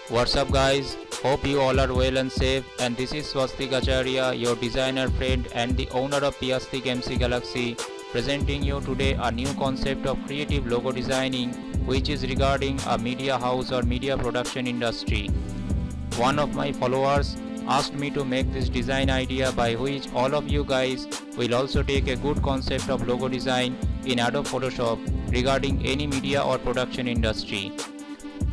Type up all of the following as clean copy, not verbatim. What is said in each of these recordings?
What's up guys, hope you all are well and safe, and this is Swastick Acharya, your designer friend and the owner of Swastick MC Galaxy, presenting you today a new concept of creative logo designing, which is regarding a media house or media production industry. One of my followers asked me to make this design idea, by which all of you guys will also take a good concept of logo design in Adobe Photoshop regarding any media or production industry.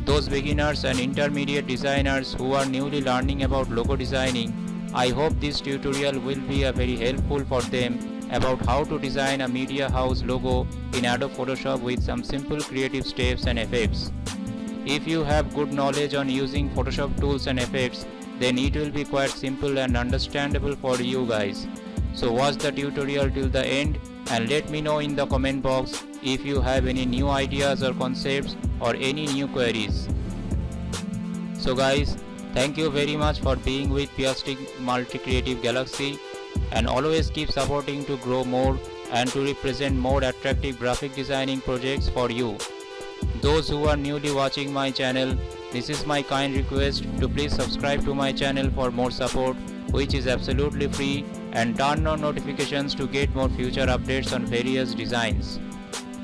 Those beginners and intermediate designers who are newly learning about logo designing, I hope this tutorial will be very helpful for them about how to design a media house logo in Adobe Photoshop with some simple creative steps and effects. If you have good knowledge on using Photoshop tools and effects, then it will be quite simple and understandable for you guys. So watch the tutorial till the end and let me know in the comment box if you have any new ideas or concepts or any new queries. So guys, thank you very much for being with Swastick Multi Creative Galaxy, and always keep supporting to grow more and to represent more attractive graphic designing projects for you. Those who are newly watching my channel, this is my kind request to please subscribe to my channel for more support, which is absolutely free, and turn on notifications to get more future updates on various designs.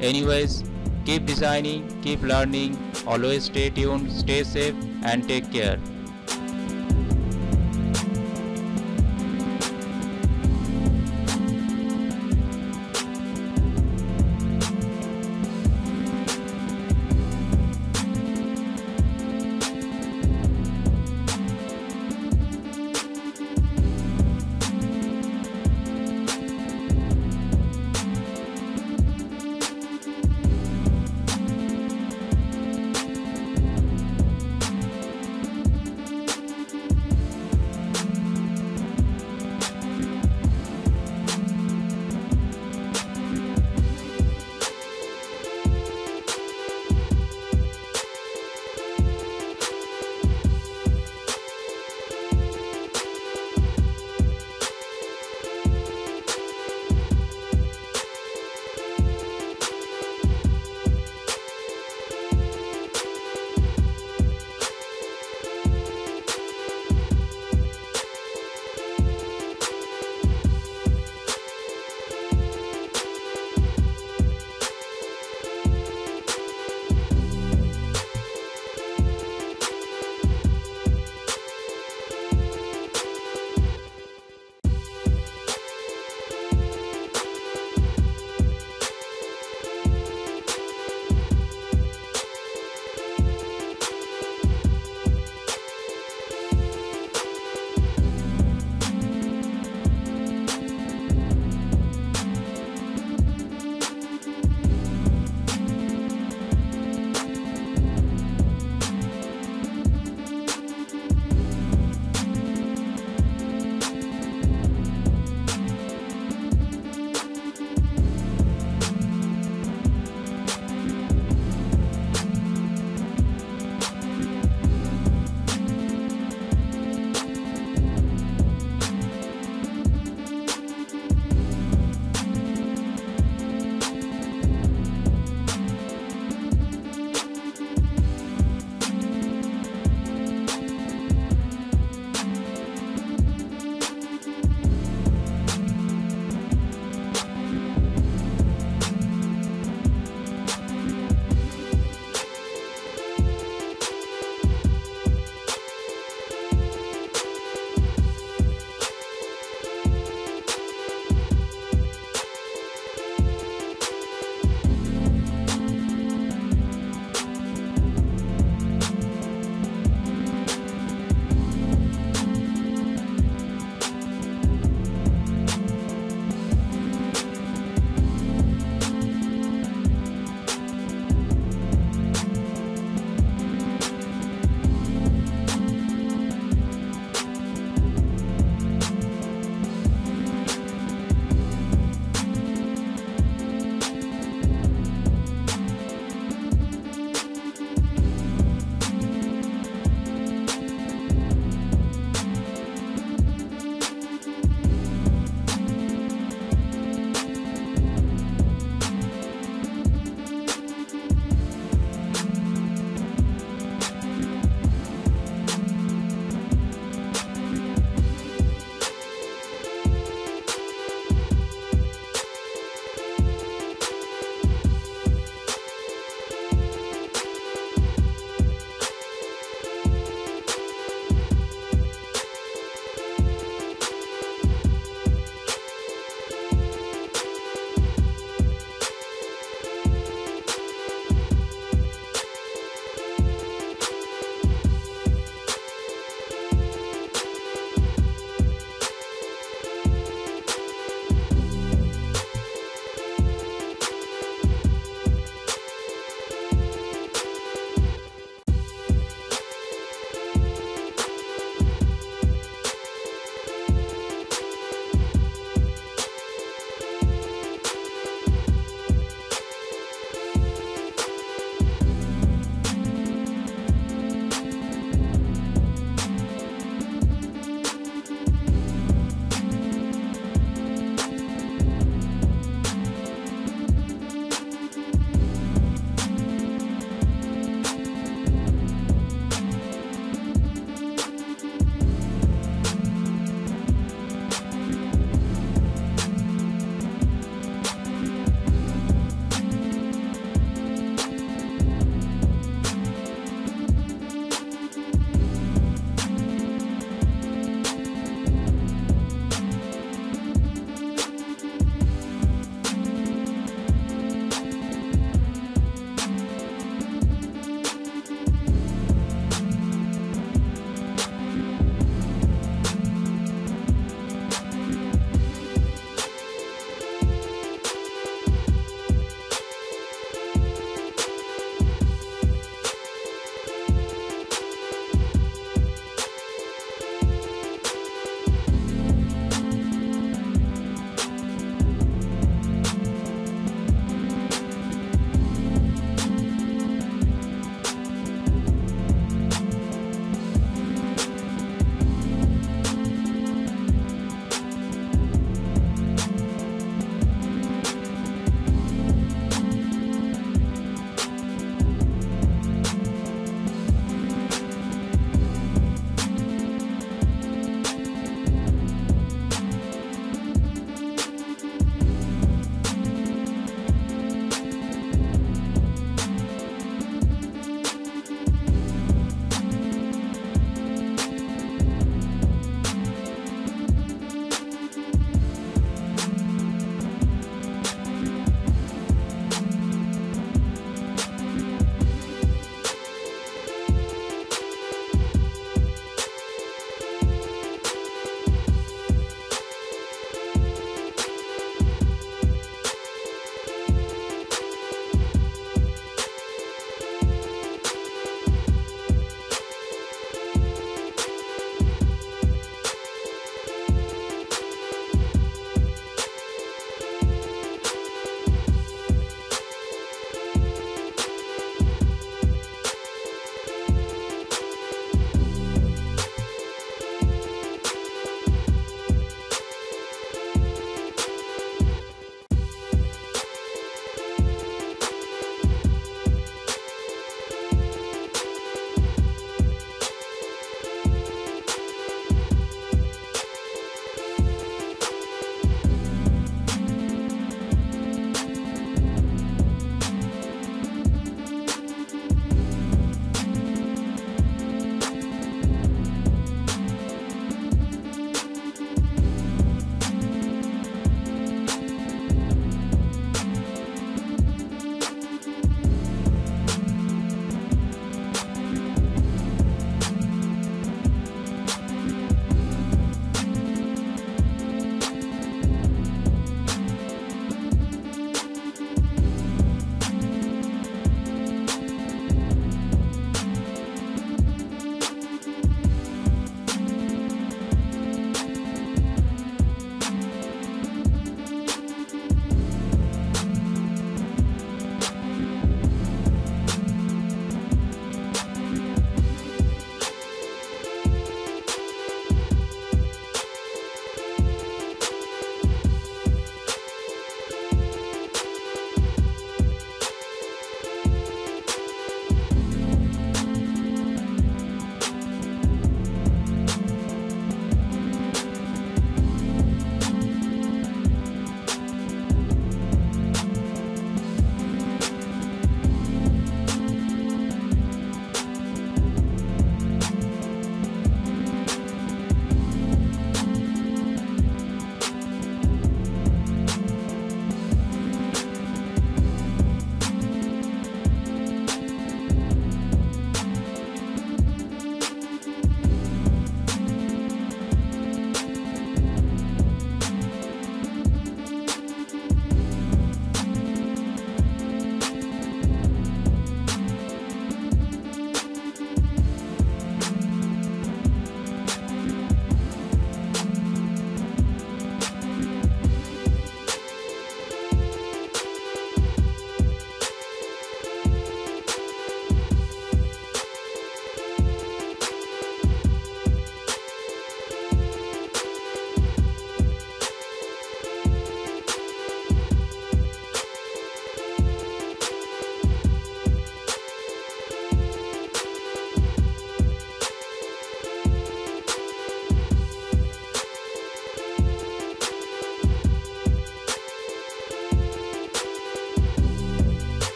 Anyways, keep designing, keep learning, always stay tuned, stay safe and take care.